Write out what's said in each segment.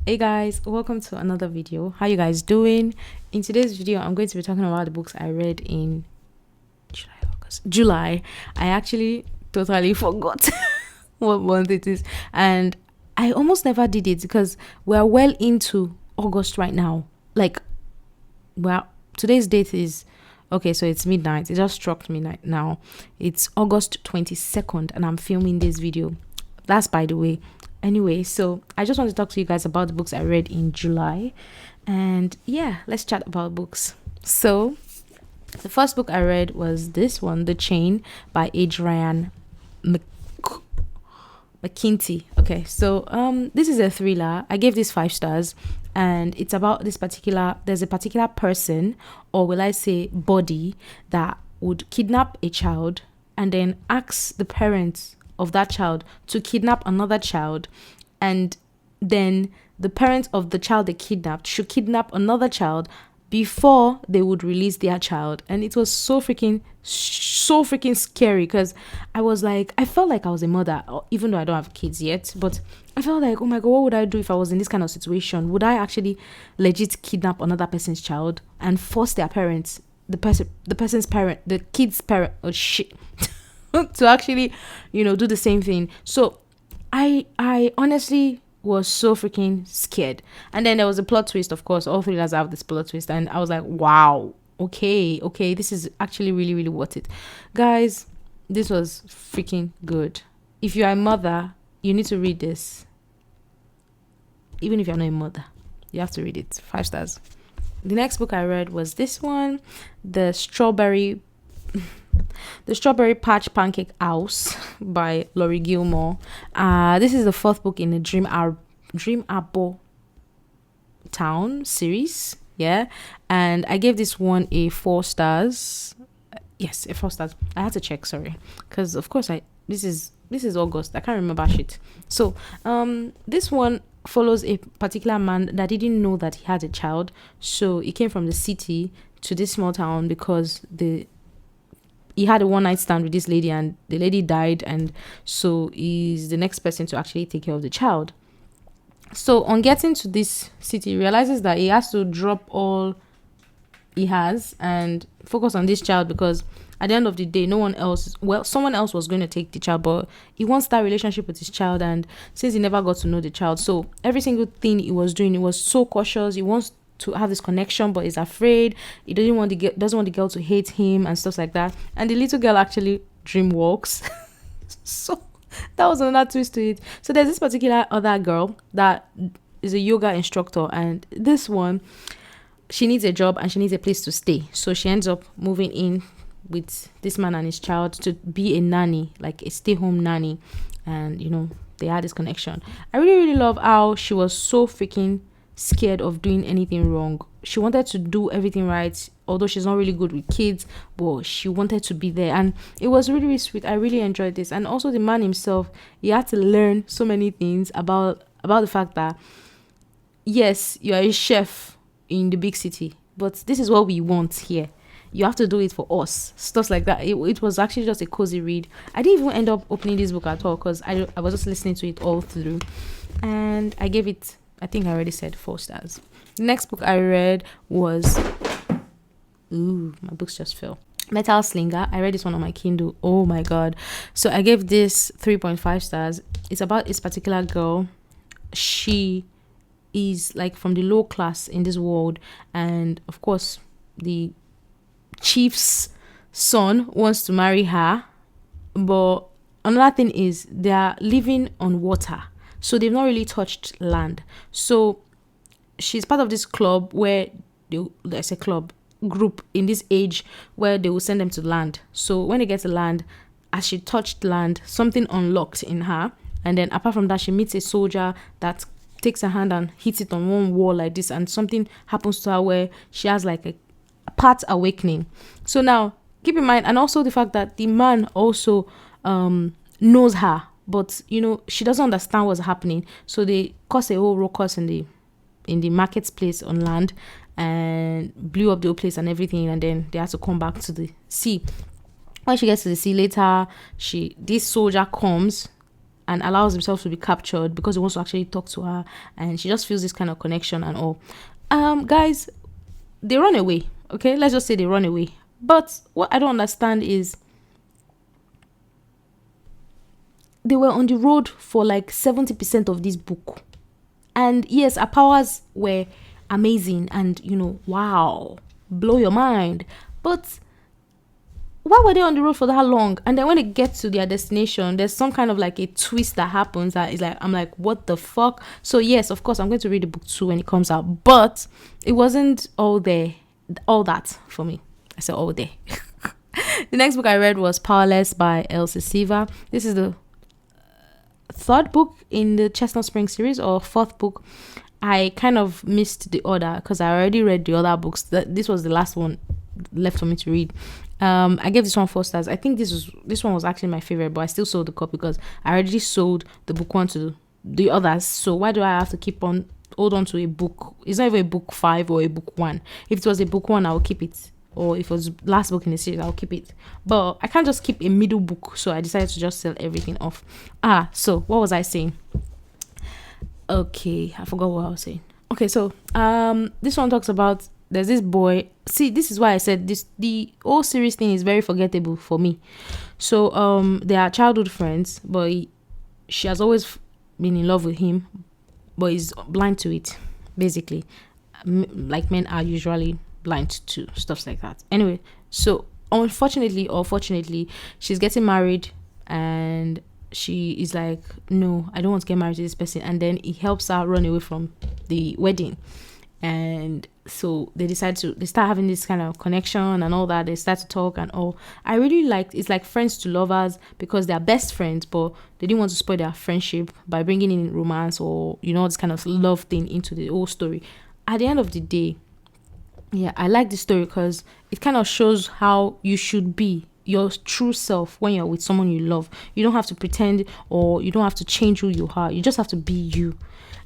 Hey guys, welcome to another video. How you guys doing? In today's video, I'm going to be talking about the books I read in July. I actually totally forgot what month it is, and I almost never did it because we're well into August right now. Like, well, today's date is okay, so it's midnight. It just struck midnight now. It's August 22nd, and I'm filming this video. That's by the way. Anyway, so I just want to talk to you guys about the books I read in July. And yeah, let's chat about books. So the first book I read was this one, The Chain by Adrian McKinty. Okay, so this is a thriller. I gave this 5 stars, and it's about there's a particular person, or will I say body, that would kidnap a child and then ask the parents of that child to kidnap another child, and then the parents of the child they kidnapped should kidnap another child before they would release their child. And it was so freaking scary because I felt like I was a mother, even though I don't have kids yet, but I felt like, oh my god, what would I do if I was in this kind of situation? Would I actually legit kidnap another person's child and force their parents, the person's parent, the kid's parent, oh shit, to actually, do the same thing? So I honestly was so freaking scared. And then there was a plot twist. Of course, all thrillers have this plot twist, and I was like, wow, okay, this is actually really, really worth it. Guys, this was freaking good. If you are a mother, you need to read this. Even if you're not a mother, you have to read it. 5 stars. The next book I read was this one, The Strawberry Patch Pancake House by Laurie Gilmore. This is the 4th book in the Dream Arbor Town series. Yeah, and I gave this one a 4 stars. Yes, a 4 stars. I had to check, sorry, because of course this is August. I can't remember shit. So this one follows a particular man that didn't know that he had a child. So he came from the city to this small town because he had a one-night stand with this lady, and the lady died, and so he's the next person to actually take care of the child. So on getting to this city, he realizes that he has to drop all he has and focus on this child, because at the end of the day, someone else was going to take the child, but he wants that relationship with his child, and since he never got to know the child, so every single thing he was doing, he was so cautious. He wants to have this connection, but he's afraid. He doesn't want the girl to hate him and stuff like that. And the little girl actually dream walks. So that was another twist to it. So there's this particular other girl that is a yoga instructor, and this one, she needs a job and she needs a place to stay. So she ends up moving in with this man and his child to be a nanny, like a stay-home nanny. And they had this connection. I really, really love how she was so freaking scared of doing anything wrong. She wanted to do everything right, although she's not really good with kids, but she wanted to be there, and it was really, really sweet. I really enjoyed this. And also the man himself, he had to learn so many things about the fact that yes, you are a chef in the big city, but this is what we want here. You have to do it for us, stuff like that. It was actually just a cozy read. I didn't even end up opening this book at all because I was just listening to it all through, and I gave it, I think I already said 4 stars. The next book I read was, my books just fell. Metal Slinger. I read this one on my Kindle. Oh my god. So I gave this 3.5 stars. It's about this particular girl. She is like from the low class in this world, and of course the chief's son wants to marry her, but another thing is they are living on water. So they've not really touched land. So she's part of this club where there's a club group in this age where they will send them to land. So when they get to land, as she touched land, something unlocked in her. And then apart from that, she meets a soldier that takes her hand and hits it on one wall like this. And something happens to her where she has like a part awakening. So now keep in mind, and also the fact that the man also knows her, but she doesn't understand what's happening. So they cause a whole ruckus in the marketplace on land and blew up the whole place and everything, and then they had to come back to the sea. When she gets to the sea later, this soldier comes and allows himself to be captured because he wants to actually talk to her, and she just feels this kind of connection and all. Guys, they run away. Okay, let's just say they run away. But what I don't understand is they were on the road for like 70% of this book. And yes, our powers were amazing and, wow, blow your mind. But why were they on the road for that long? And then when they get to their destination, there's some kind of like a twist that happens that is like, I'm like, what the fuck? So yes, of course, I'm going to read the book 2 when it comes out. But it wasn't all that for me. I said all day. The next book I read was Powerless by Elsie Siva. This is the third book in the Chestnut Spring series, or fourth book. I kind of missed the order because I already read the other books. This was the last one left for me to read. I gave this one 4 stars. I think this one was actually my favorite, but I still sold the copy because I already sold the book 1 to the others. So why do I have to hold on to a book? It's not even a book 5 or a book 1. If it was a book 1, I will keep it. Or if it was last book in the series, I'll keep it. But I can't just keep a middle book, so I decided to just sell everything off. So what was I saying? Okay, I forgot what I was saying. Okay, so this one talks about, there's this boy. See, this is why I said the whole series thing is very forgettable for me. So they are childhood friends, but she has always been in love with him, but he's blind to it, basically. Like men are usually blind to stuff like that. Anyway, so unfortunately or fortunately, she's getting married and she is like, no, I don't want to get married to this person. And then he helps her run away from the wedding. And so they start having this kind of connection and all that. They start to talk and all. I really liked, it's like friends to lovers because they're best friends, but they didn't want to spoil their friendship by bringing in romance or, this kind of love thing into the whole story. At the end of the day, yeah, I like the story because it kind of shows how you should be your true self when you're with someone you love. You don't have to pretend or you don't have to change who you are. You just have to be you.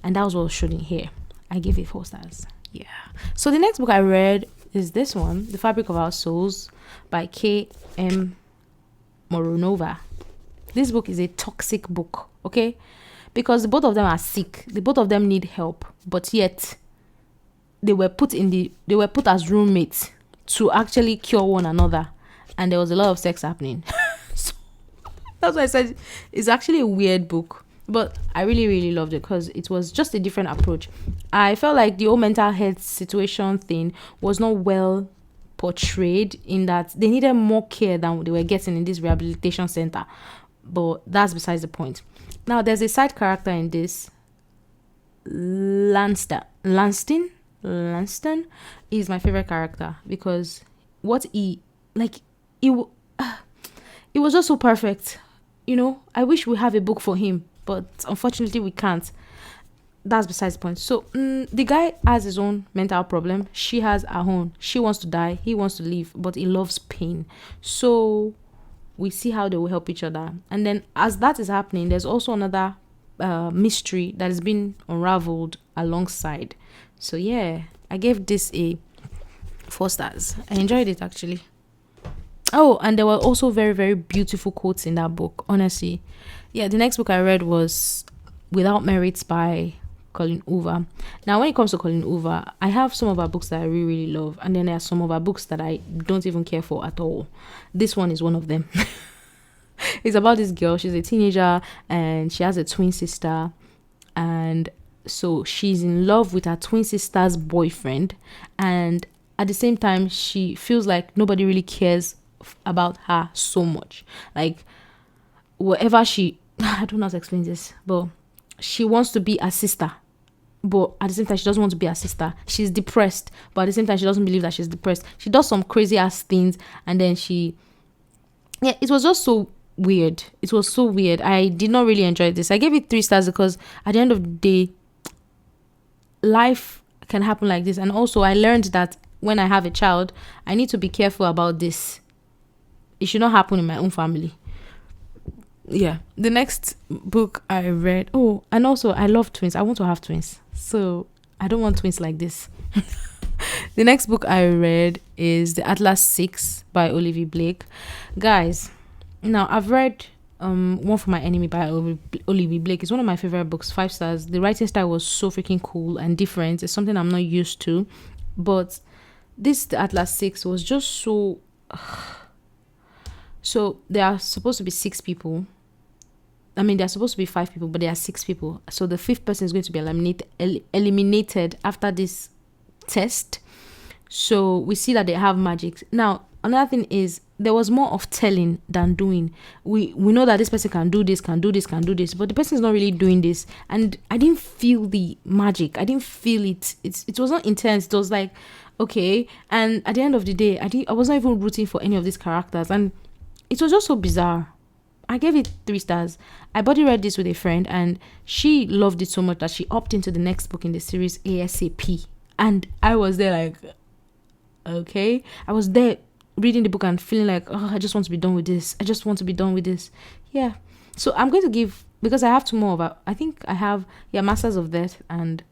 And that was what was shown in here. I gave it 4 stars. Yeah. So the next book I read is this one, The Fabric of Our Souls by K.M. Moronova. This book is a toxic book, okay? Because the both of them are sick. The both of them need help. But yet they were put as roommates to actually cure one another, and there was a lot of sex happening. So that's why I said it's actually a weird book, but I really, really loved it because it was just a different approach. I felt like the whole mental health situation thing was not well portrayed, in that they needed more care than they were getting in this rehabilitation center, but that's besides the point. Now there's a side character in this, Lanston is my favorite character because what it was just so perfect. I wish we have a book for him, but unfortunately we can't. That's besides the point. So the guy has his own mental problem. She has her own. She wants to die. He wants to live, but he loves pain. So we see how they will help each other. And then as that is happening, there's also another mystery that has been unraveled alongside. So yeah, I gave this a 4 stars. I enjoyed it actually. Oh, and there were also very, very beautiful quotes in that book, honestly. Yeah, the next book I read was Without Merits by Colleen Hoover. Now, when it comes to Colleen Hoover, I have some of her books that I really, really love, and then there are some of her books that I don't even care for at all. This one is one of them. It's about this girl. She's a teenager and she has a twin sister, and so she's in love with her twin sister's boyfriend, and at the same time she feels like nobody really cares about her so much. Like whatever I don't know how to explain this, but she wants to be a sister, but at the same time she doesn't want to be a sister. She's depressed, but at the same time she doesn't believe that she's depressed. She does some crazy ass things, and then it was just so weird. It was so weird. I did not really enjoy this. I gave it 3 stars because at the end of the day, life can happen like this. And also I learned that when I have a child, I need to be careful about this. It should not happen in my own family. Yeah. The next book I read, and also I love twins. I want to have twins, so I don't want twins like this. The next book I read is The Atlas 6 by Olivia Blake. Guys, now I've read One for My Enemy by Olivia Blake. It's one of my favorite books. 5 stars. The writing style was so freaking cool and different. It's something I'm not used to. But this, the Atlas 6, was just so... So there are supposed to be 6 people. I mean, there are supposed to be 5 people, but there are 6 people. So the 5th person is going to be eliminated after this test. So we see that they have magic. Now, another thing is, there was more of telling than doing. We know that this person can do this, but the person is not really doing this. And I didn't feel the magic. I didn't feel it. It was not intense. It was like, okay. And at the end of the day, I was not even rooting for any of these characters. And it was just so bizarre. I gave it 3 stars. I body read this with a friend, and she loved it so much that she opted into the next book in the series ASAP. And I was there like, okay. I was there reading the book and feeling like, oh, I just want to be done with this. Yeah. So I'm going to give, because I have 2 more of it. I think I have, Masters of Death and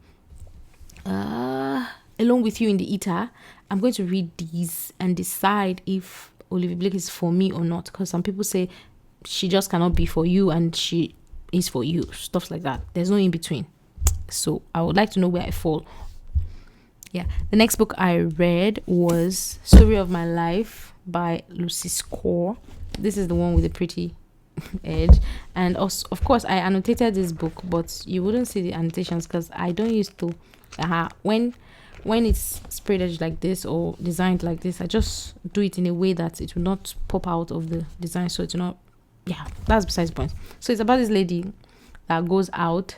Alone with You in the Eater. I'm going to read these and decide if Olivia Blake is for me or not, because some people say she just cannot be for you and she is for you, stuff like that. There's no in between. So I would like to know where I fall. Yeah, the next book I read was Story of My Life by Lucy Score. This is the one with the pretty edge. And also, of course, I annotated this book, but you wouldn't see the annotations because I don't used to. When it's sprayed edge like this or designed like this, I just do it in a way that it will not pop out of the design. So it's not, that's besides the point. So it's about this lady that goes out.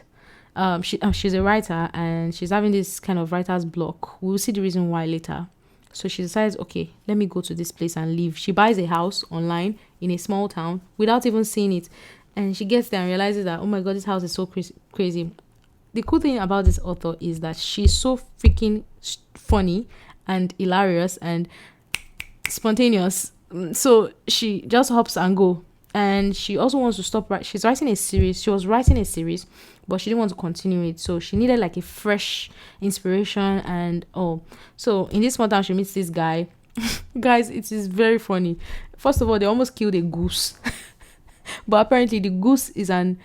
She's a writer and she's having this kind of writer's block. We'll see the reason why later. So she decides, okay, let me go to this place and live. She buys a house online in a small town without even seeing it. And she gets there and realizes that, oh my God, this house is so crazy. The cool thing about this author is that she's so freaking funny and hilarious and spontaneous. So she just hops and go. And she also wants to stop. She's writing a series. She was writing a series, but she didn't want to continue it. So she needed like a fresh inspiration and So in this small town, she meets this guy. Guys, it is very funny. First of all, they almost killed a goose. But apparently the goose is a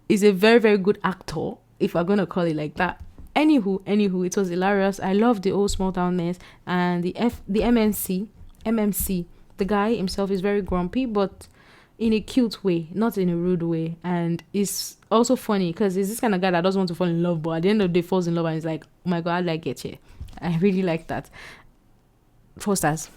very, very good actor, if we're going to call it like that. Anywho, it was hilarious. I love the old small townness and the MMC. The guy himself is very grumpy, but in a cute way, not in a rude way. And it's also funny because he's this kind of guy that doesn't want to fall in love, but at the end of the day falls in love and he's like, oh my God, how did I get here? I really like that. 4 stars.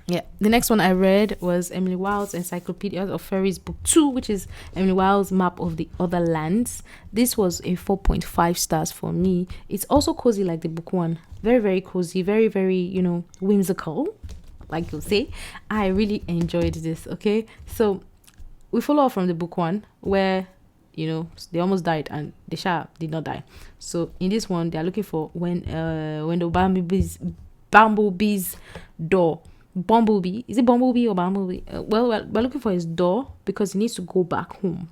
Yeah. The next one I read was Emily Wilde's Encyclopedia of Fairies Book 2, which is Emily Wilde's Map of the Otherlands. This was a 4.5 stars for me. It's also cozy like the book 1. Very, very cozy. Very, very, whimsical, like you'll say. I really enjoyed this. Okay, so we follow up from the book 1 where they almost died and the shark did not die. So in this one they are looking for when the bumblebee's door. Bumblebee, is it Bumblebee or Bumblebee? We're looking for his door because he needs to go back home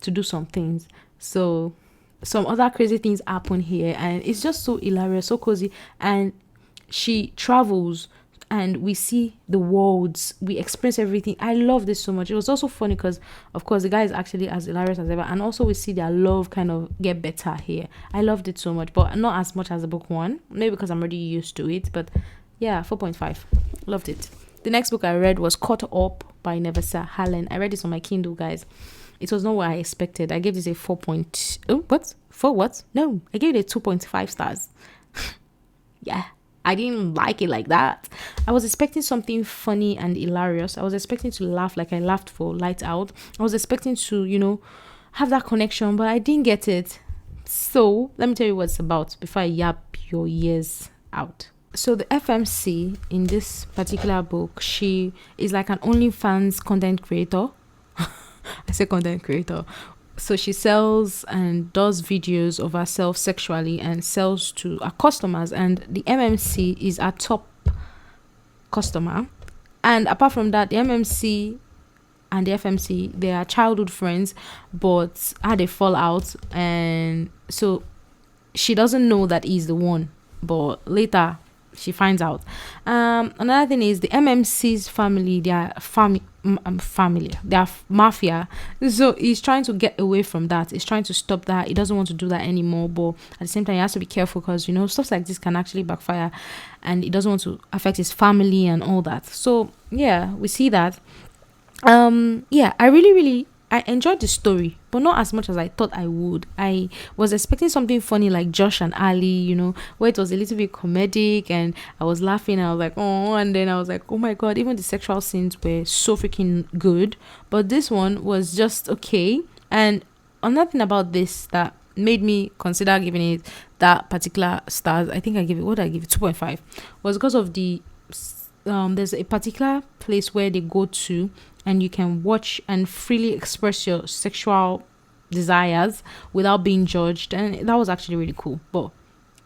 to do some things. So some other crazy things happen here and it's just so hilarious, so cozy. And she travels and we see the worlds, we experience everything. I love this so much. It was also funny because of course the guy is actually as hilarious as ever, and also we see their love kind of get better here. I loved it so much, but not as much as the book 1, maybe because I'm already used to it. But yeah, 4.5. Loved it. The next book I read was Caught Up by Nevesa Hallen. I read this on my Kindle, guys. It was not what I expected. I gave this a 4. What? No, I gave it a 2.5 stars. Yeah, I didn't like it like that. I was expecting something funny and hilarious. I was expecting to laugh like I laughed for Light Out. I was expecting to, have that connection, but I didn't get it. So let me tell you what it's about before I yap your ears out. So the FMC in this particular book, she is like an OnlyFans content creator. I say content creator. So she sells and does videos of herself sexually and sells to her customers. And the MMC is a top customer. And apart from that, the MMC and the FMC, they are childhood friends, but had a fallout. And so she doesn't know that he's the one. But later, she finds out. Another thing is the MMC's family, their family, their mafia. So he's trying to get away from that. He's trying to stop that. He doesn't want to do that anymore. But at the same time, he has to be careful because, you know, stuff like this can actually backfire, and he doesn't want to affect his family and all that. So yeah, we see that. Yeah, I enjoyed the story, but not as much as I thought I would. I was expecting something funny like Josh and Ali, you know, where it was a little bit comedic and I was laughing and I was like, oh, and then I was like, oh my god, even the sexual scenes were so freaking good. But this one was just okay. And another thing about this that made me consider giving it that particular stars, I think I gave it, what did I give it, 2.5, was because of the there's a particular place where they go to and you can watch and freely express your sexual desires without being judged, and that was actually really cool. But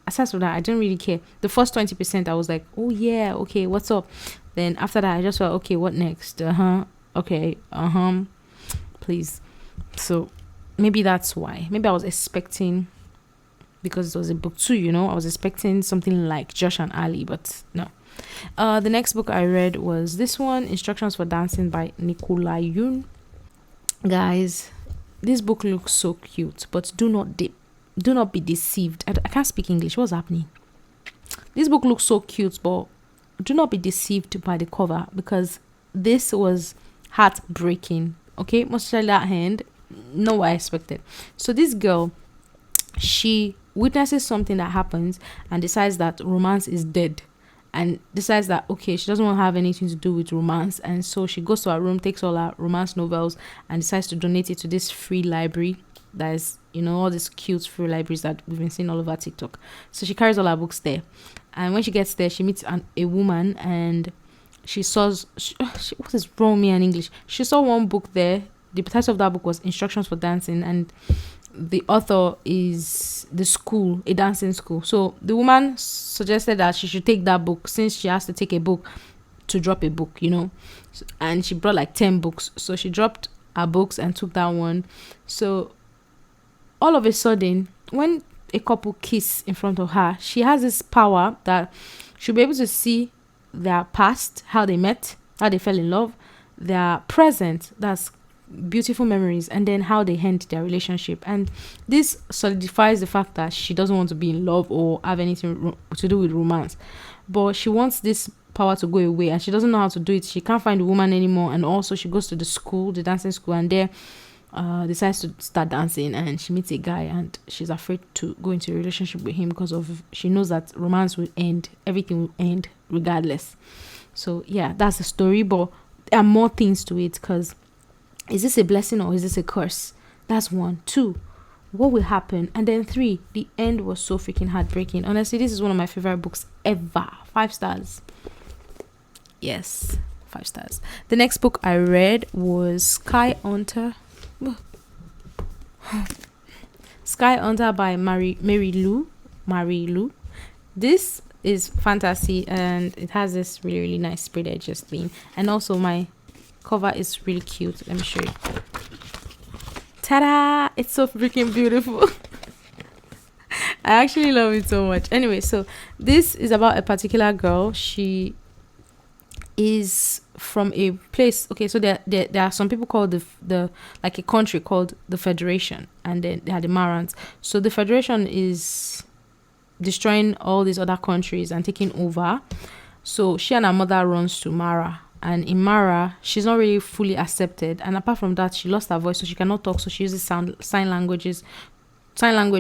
aside from that, I didn't really care. The first 20% I was like, oh yeah, okay, what's up? Then after that I just felt, okay, what next? Okay, please. So maybe that's why. Maybe I was expecting, because it was a book too, you know, I was expecting something like Josh and Ali, but no. The next book I read was this one, Instructions for Dancing by Nicola Yoon. Guys, this book looks so cute, but do not be deceived. I can't speak English. What's happening? This book looks so cute, but do not be deceived by the cover, because this was heartbreaking. Okay, much like that hand, not what I expected. So this girl, she witnesses something that happens and decides that romance is dead, and decides that, okay, she doesn't want to have anything to do with romance. And so she goes to her room, takes all her romance novels and decides to donate it to this free library that is, you know, all these cute free libraries that we've been seeing all over TikTok. So she carries all her books there, and when she gets there, she meets a woman, and she saws what is wrong with me in English? She saw one book there. The title of that book was Instructions for Dancing, and the author is the school, a dancing school. So the woman suggested that she should take that book, since she has to take a book to drop a book, you know. And she brought like 10 books. So she dropped her books and took that one. So all of a sudden, when a couple kiss in front of her, she has this power that she'll be able to see their past, how they met, how they fell in love, their present, that's beautiful memories, and then how they end their relationship. And this solidifies the fact that she doesn't want to be in love or have anything to do with romance, but she wants this power to go away, and she doesn't know how to do it. She can't find a woman anymore, and also she goes to the school, the dancing school, and there decides to start dancing, and she meets a guy, and she's afraid to go into a relationship with him because of, she knows that romance will end, everything will end regardless. So yeah, that's the story, but there are more things to it, because is this a blessing or is this a curse? That's 1. 2, what will happen? And then 3, the end was so freaking heartbreaking. Honestly, this is one of my favorite books ever. 5 stars. Yes, 5 stars. The next book I read was Sky Hunter. Sky Hunter by Mary Lou. This is fantasy, and it has this really, really nice spread edges thing. And also my cover is really cute. Let me show you. Ta-da! It's so freaking beautiful. I actually love it so much. Anyway, so this is about a particular girl. She is from a place. Okay, so there are some people called the like a country called the Federation, and then they are the Marans. So the Federation is destroying all these other countries and taking over. So she and her mother runs to Mara. And in Mara, she's not really fully accepted. And apart from that, she lost her voice, so she cannot talk. So she uses sign language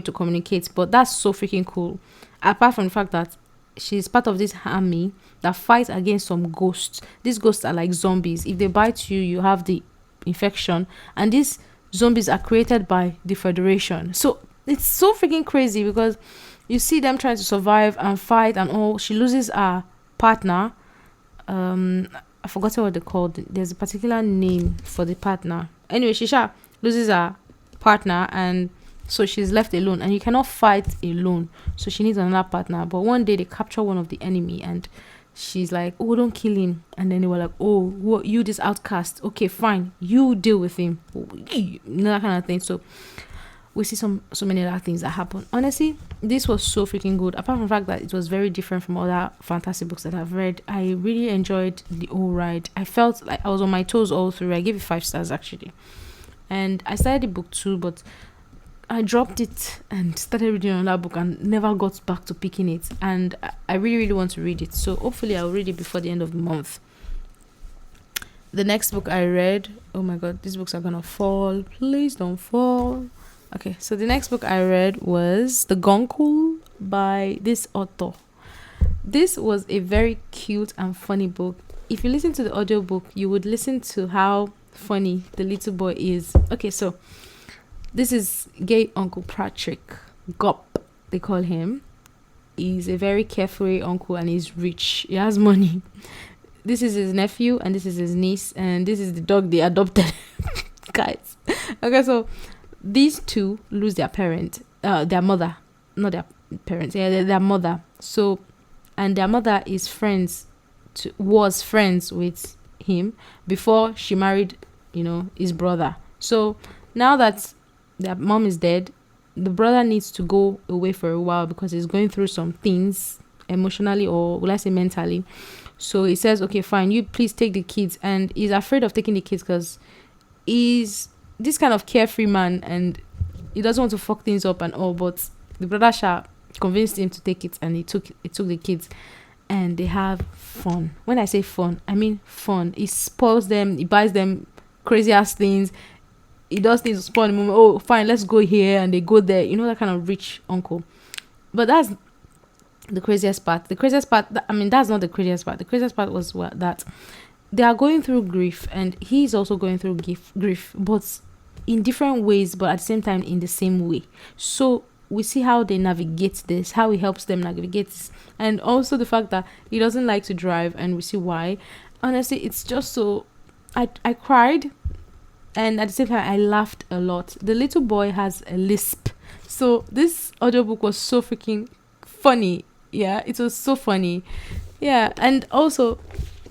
to communicate. But that's so freaking cool. Apart from the fact that she's part of this army that fights against some ghosts. These ghosts are like zombies. If they bite you, you have the infection. And these zombies are created by the Federation. So it's so freaking crazy, because you see them trying to survive and fight and all. She loses her partner. I forgot what they called. There's a particular name for the partner. Anyway, she loses her partner, and so she's left alone, and you cannot fight alone. So she needs another partner. But one day they capture one of the enemy, and she's like, oh, don't kill him. And then they were like, oh, what, you this outcast? Okay, fine, you deal with him. That kind of thing. So we see so many other things that happen. Honestly, this was so freaking good. Apart from the fact that it was very different from other fantasy books that I've read, I really enjoyed the whole ride. I felt like I was on my toes all through. I gave it 5 stars actually. And I started the book too, but I dropped it and started reading another book and never got back to picking it. And I really, really want to read it. So hopefully I'll read it before the end of the month. The next book I read, oh my god, these books are gonna fall. Please don't fall. Okay, so the next book I read was The Guncle by this author. This was a very cute and funny book. If you listen to the audiobook, you would listen to how funny the little boy is. Okay, so this is gay Uncle Patrick. Gop, they call him. He's a very carefree uncle and he's rich. He has money. This is his nephew and this is his niece and this is the dog they adopted. Guys. Okay, so these two lose their parent, their mother, not their parents, yeah, their mother. So, and their mother is was friends with him before she married, his brother. So now that their mom is dead, the brother needs to go away for a while because he's going through some things emotionally, or will I say mentally. So he says, okay, fine, you please take the kids. And he's afraid of taking the kids because he's this kind of carefree man and he doesn't want to fuck things up and all. But the brother Sha convinced him to take it, and he took the kids, and they have fun. When I say fun, I mean fun. He spoils them, he buys them crazy ass things. He does things to spoil the moment. Oh, fine, let's go here, and they go there. That kind of rich uncle. But that's the craziest part. That's not the craziest part. The craziest part was that they are going through grief, and he's also going through grief, but in different ways, but at the same time in the same way. So we see how they navigate this, how he helps them navigate this, and also the fact that he doesn't like to drive, and we see why. Honestly, it's just so... I cried, and at the same time, I laughed a lot. The little boy has a lisp. So this audiobook was so freaking funny. Yeah, it was so funny. Yeah, and also,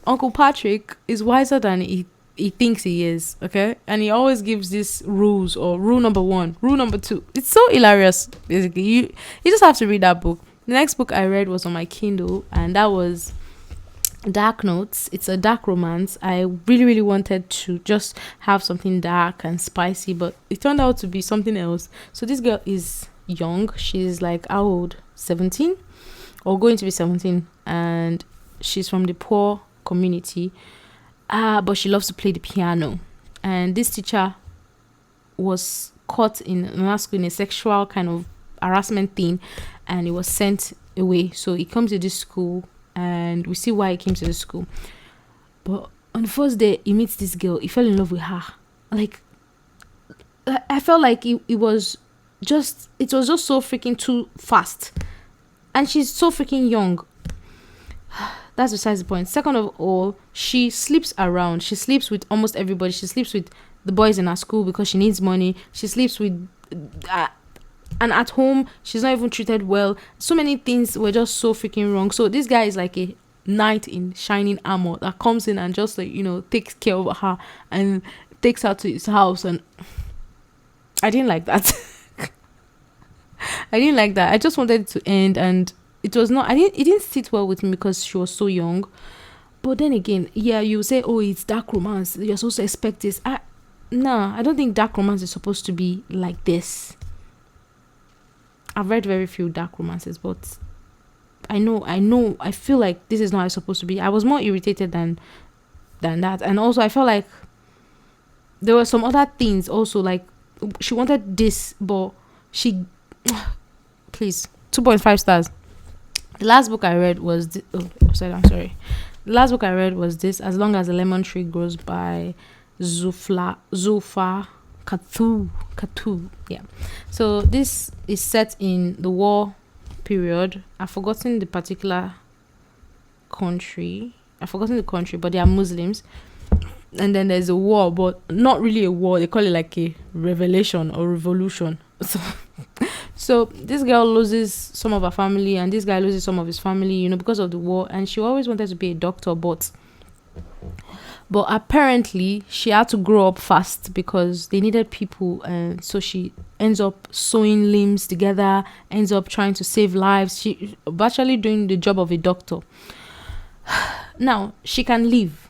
Uncle Patrick is wiser than he thinks he is, okay? And he always gives these rules, or rule number 1, rule number 2. It's so hilarious, basically. You just have to read that book. The next book I read was on my Kindle, and that was Dark Notes. It's a dark romance. I really, really wanted to just have something dark and spicy, but it turned out to be something else. So this girl is young. She's like, how old? 17? Or going to be 17. And she's from the poor community. But she loves to play the piano. And this teacher was caught in a sexual kind of harassment thing, and he was sent away. So he comes to this school, and we see why he came to the school. But on the first day, he meets this girl. He fell in love with her. Like, I felt like it was just so freaking too fast. And she's so freaking young. That's besides the point. Second of all, she sleeps around. She sleeps with almost everybody. She sleeps with the boys in her school because she needs money. She sleeps with... and at home, she's not even treated well. So many things were just so freaking wrong. So this guy is like a knight in shining armor that comes in and just takes care of her and takes her to his house. And I didn't like that. I didn't like that. I just wanted it to end, and it was not... it didn't sit well with me because she was so young. But then again, yeah, you say, oh, it's dark romance, you're supposed to expect this. No, I don't think dark romance is supposed to be like this. I've read very few dark romances, but I feel like this is not how it's supposed to be. I was more irritated than that. And also I felt like there were some other things also, like she wanted this, but she... Please, 2.5 stars. The last book I read was The last book I read was this, As Long as a Lemon Tree Grows by Zulfa Katu. Yeah. So this is set in the war period. I've forgotten the particular country. But they are Muslims. And then there's a war, but not really a war. They call it like a revelation or revolution. So this girl loses some of her family, and this guy loses some of his family, because of the war. And she always wanted to be a doctor, but But apparently she had to grow up fast because they needed people, and so she ends up sewing limbs together, ends up trying to save lives. She virtually doing the job of a doctor. Now she can live,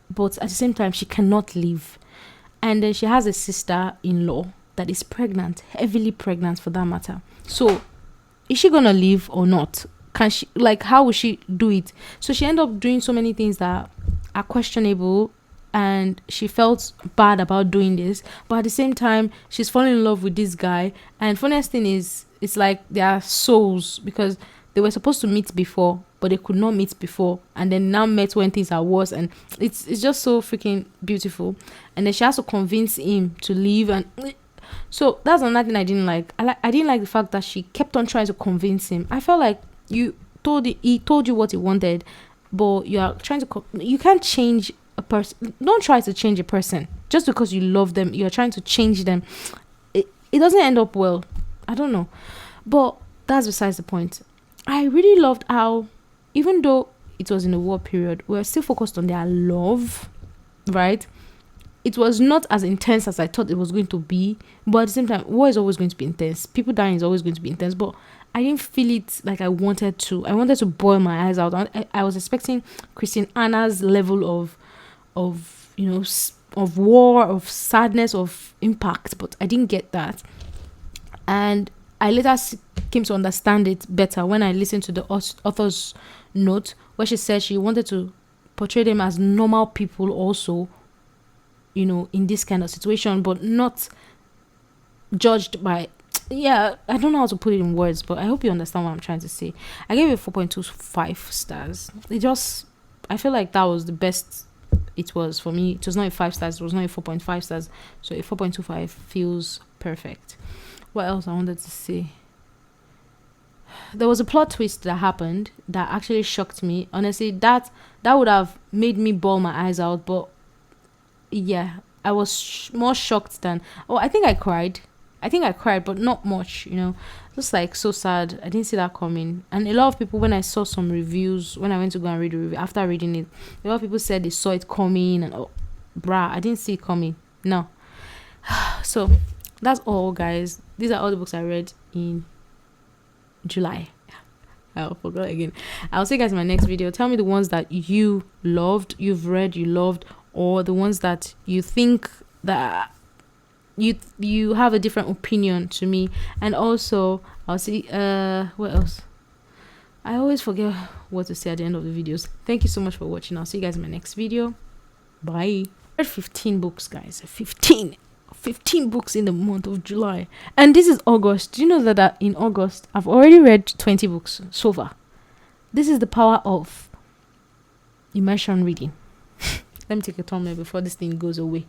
but at the same time she cannot live. And then she has a sister-in-law that is pregnant, heavily pregnant for that matter. So is she gonna live or not? Can she, like, how will she do it? So she ended up doing so many things that are questionable, and she felt bad about doing this, but at the same time she's falling in love with this guy. And funniest thing is, it's like they are souls, because they were supposed to meet before, but they could not meet before, and then now met when things are worse. And it's just so freaking beautiful. And then she has to convince him to leave. And so that's another thing I didn't like. I didn't like the fact that she kept on trying to convince him. I felt like he told you what he wanted, but you are trying to you can't change a person. Don't try to change a person just because you love them. You're trying to change them. It doesn't end up well. I don't know, but that's besides the point. I really loved how, even though it was in the war period, we were still focused on their love, right? It was not as intense as I thought it was going to be, but at the same time, war is always going to be intense. People dying is always going to be intense, but I didn't feel it like I wanted to. I wanted to boil my eyes out. I was expecting Christine Anna's level of of war, of sadness, of impact, but I didn't get that. And I later came to understand it better when I listened to the author's note, where she said she wanted to portray them as normal people also, in this kind of situation, but not judged by, I don't know how to put it in words, but I hope you understand what I'm trying to say. I gave it 4.25 stars. I feel like that was the best it was for me. It was not a 5 stars, it was not a 4.5 stars, so a 4.25 feels perfect. What else I wanted to say? There was a plot twist that happened that actually shocked me. Honestly, that would have made me bawl my eyes out, but yeah, I was more shocked than... I think I cried, but not much, just like so sad. I didn't see that coming. And a lot of people, when I saw some reviews, when I went to go and read the review after reading it, a lot of people said they saw it coming, and I didn't see it coming. No. So that's all, guys. These are all the books I read in July. I forgot again. I'll see you guys in my next video. Tell me the ones that you've loved, or the ones that you think that you have a different opinion to me. And also I'll see what else. I always forget what to say at the end of the videos. Thank you so much for watching. I'll see you guys in my next video. Bye. I read 15 books, guys. 15 books in the month of July, and this is August. Do you know that in August I've already read 20 books so far? This is the power of immersion reading. Let me take a thumbnail before this thing goes away.